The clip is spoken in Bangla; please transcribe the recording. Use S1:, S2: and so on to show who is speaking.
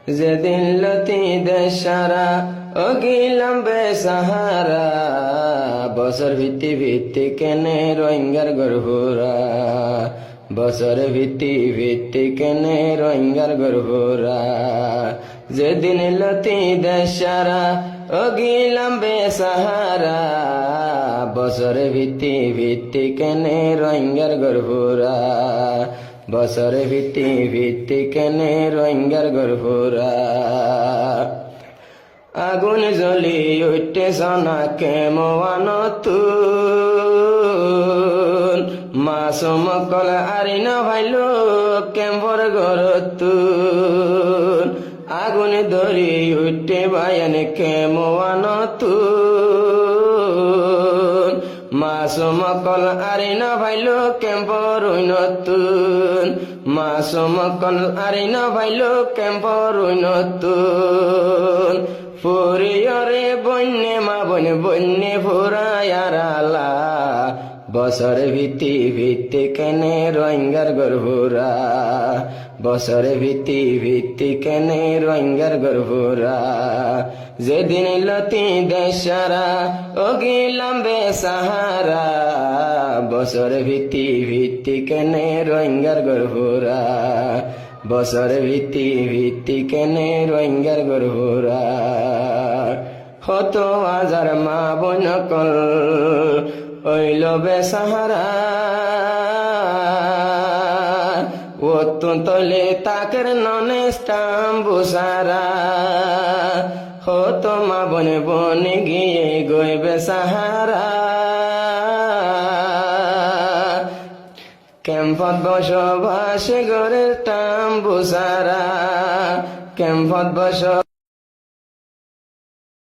S1: যেদিন লতি দেশারা অগিলাম বেসাহারা বছর ভিত্তি ভিত্তি কেনে রোহিঙ্গার গর্ভরা বছর ভিত্তি ভিত্তি কেনে রোহিঙ্গার গর্ভরা যেদিন লতি দেশারা অগিলাম বেসাহারা বছর ভিত্তি ভিত্তি কেনে রোহিঙ্গার গর্ভরা বছর ভিত্তি ভিত্তি কেনে রোহিঙ্গার গর্ভরা আগুন জ্বলি উঠতে সনাকে মোয়ানতুন মাসুম কল আরি না ভাইলো কেম্বর গরতুন আগুন ধরি উঠতে বায়ান কে মোয়ানতুন মাসুম কল আরি না ভাইলো কেম্বর নতুন মাসুম কল আরি না ভাইলো কেম্বর নতুন ফুরিয়রে বন্যে মা বনে বন্যে ফুরায়ারালা বছর ভিত্তি ভিত্তি কেনে রোহিঙ্গার গর্ভরা বছর ভিত্তি ভিত্তি কেনে রোহিঙ্গার গর্ভরা যেদিন লতি দেশারা অগিলাম বেসাহারা বছর ভিত্তি ভিত্তি কেনে রোহিঙ্গার গর্ভরা বছর ভিত্তি ভিত্তি কেনে রোহিঙ্গার গর্ভরা হত হাজার মা বনকল হইল বেসাহারা তলে তাকের ননে স্টাম্বুসারা হত মা বনে বনে গিয়ে গই বেসাহারা ক্যাম্পত বসবাস গড়ের টাম্বুসারা ক্যাম্পত বস